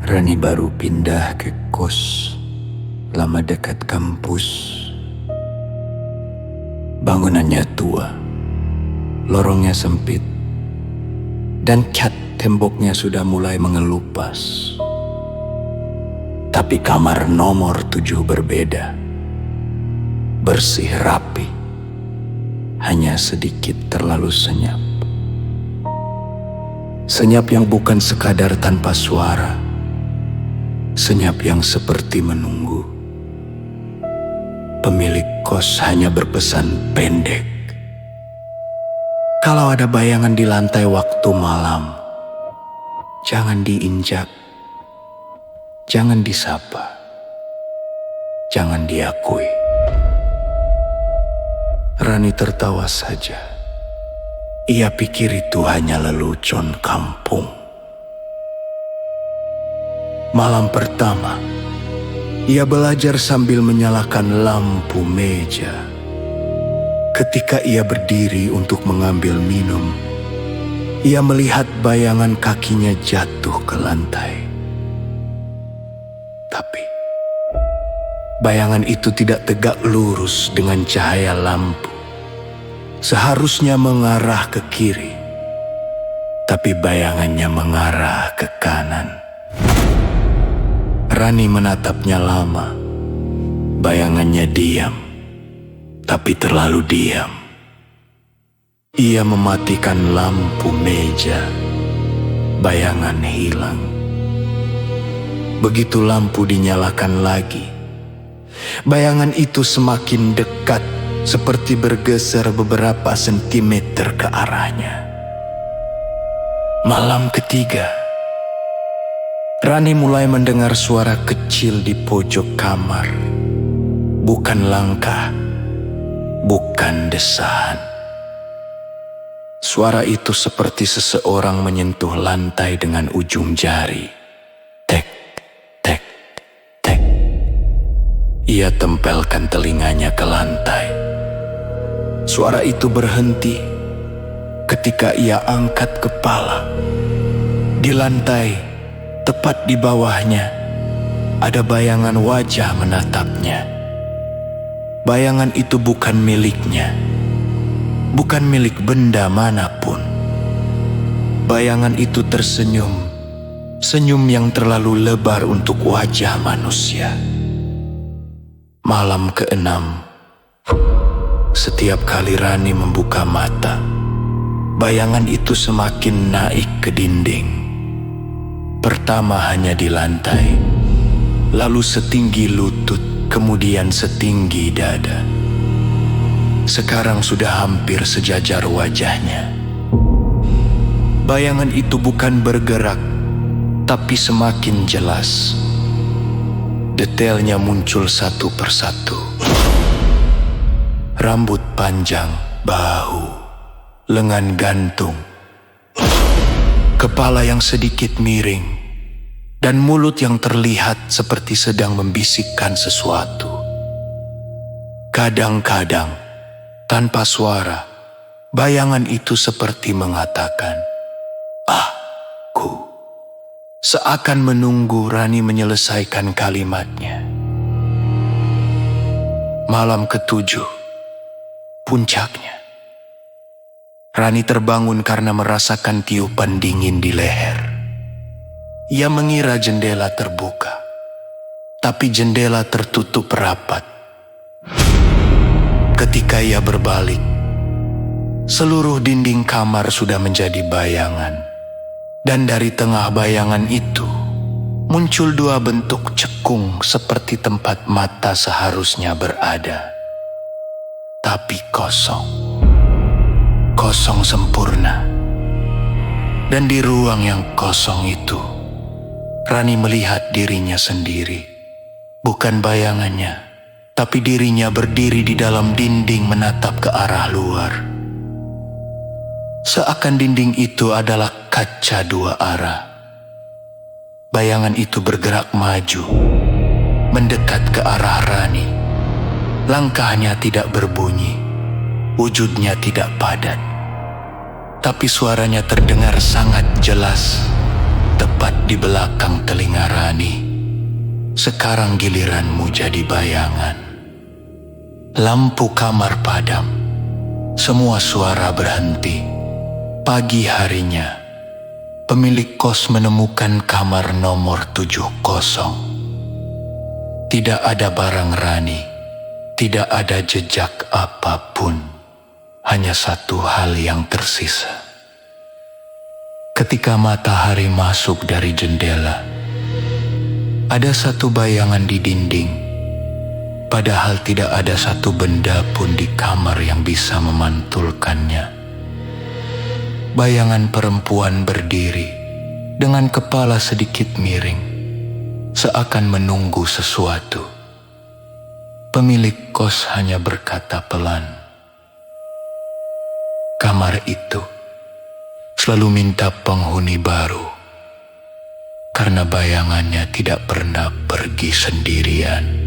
Rani baru pindah ke kos lama dekat kampus. Bangunannya tua, lorongnya sempit, dan cat temboknya sudah mulai mengelupas. Tapi kamar nomor 7 berbeda. Bersih rapi, hanya sedikit terlalu senyap. Senyap yang bukan sekadar tanpa suara, senyap yang seperti menunggu. Pemilik kos hanya berpesan pendek. Kalau ada bayangan di lantai waktu malam, jangan diinjak, jangan disapa, jangan diakui. Rani tertawa saja. Ia pikir itu hanya lelucon kampung. Malam pertama, ia belajar sambil menyalakan lampu meja. Ketika ia berdiri untuk mengambil minum, ia melihat bayangan kakinya jatuh ke lantai. Tapi bayangan itu tidak tegak lurus dengan cahaya lampu. Seharusnya mengarah ke kiri, tapi bayangannya mengarah ke kanan. Rani menatapnya lama. Bayangannya diam, tapi terlalu diam. Ia mematikan lampu meja. Bayangan hilang. Begitu lampu dinyalakan lagi, bayangan itu semakin dekat, seperti bergeser beberapa sentimeter ke arahnya. Malam ketiga, Rani mulai mendengar suara kecil di pojok kamar. Bukan langkah, bukan desahan. Suara itu seperti seseorang menyentuh lantai dengan ujung jari. Tek, tek, tek. Ia tempelkan telinganya ke lantai. Suara itu berhenti ketika ia angkat kepala. Di lantai, tepat di bawahnya, ada bayangan wajah menatapnya. Bayangan itu bukan miliknya, bukan milik benda manapun. Bayangan itu tersenyum, senyum yang terlalu lebar untuk wajah manusia. Malam keenam, setiap kali Rani membuka mata, bayangan itu semakin naik ke dinding. Pertama hanya di lantai, lalu setinggi lutut, kemudian setinggi dada. Sekarang sudah hampir sejajar wajahnya. Bayangan itu bukan bergerak, tapi semakin jelas. Detailnya muncul satu persatu. Rambut panjang, bahu, lengan gantung, kepala yang sedikit miring, dan mulut yang terlihat seperti sedang membisikkan sesuatu. Kadang-kadang, tanpa suara, bayangan itu seperti mengatakan, "Aku." Seakan menunggu Rani menyelesaikan kalimatnya. Malam ketujuh, puncaknya. Rani terbangun karena merasakan tiupan dingin di leher. Ia mengira jendela terbuka, tapi jendela tertutup rapat. Ketika ia berbalik, seluruh dinding kamar sudah menjadi bayangan. Dan dari tengah bayangan itu, muncul dua bentuk cekung seperti tempat mata seharusnya berada. Tapi kosong. Kosong sempurna. Dan di ruang yang kosong itu, Rani melihat dirinya sendiri. Bukan bayangannya, tapi dirinya berdiri di dalam dinding menatap ke arah luar. Seakan dinding itu adalah kaca dua arah. Bayangan itu bergerak maju, mendekat ke arah Rani. Langkahnya tidak berbunyi, wujudnya tidak padat. Tapi suaranya terdengar sangat jelas. tepat di belakang telinga Rani. Sekarang giliranmu jadi bayangan. Lampu kamar padam. Semua suara berhenti. Pagi harinya, pemilik kos menemukan kamar nomor 70. Tidak ada barang Rani, tidak ada jejak apapun. Hanya satu hal yang tersisa. Ketika matahari masuk dari jendela, ada satu bayangan di dinding, padahal tidak ada satu benda pun di kamar yang bisa memantulkannya. Bayangan perempuan berdiri dengan kepala sedikit miring, seakan menunggu sesuatu. Pemilik kos hanya berkata pelan, "Kamar itu selalu minta penghuni baru, karena bayangannya tidak pernah pergi sendirian."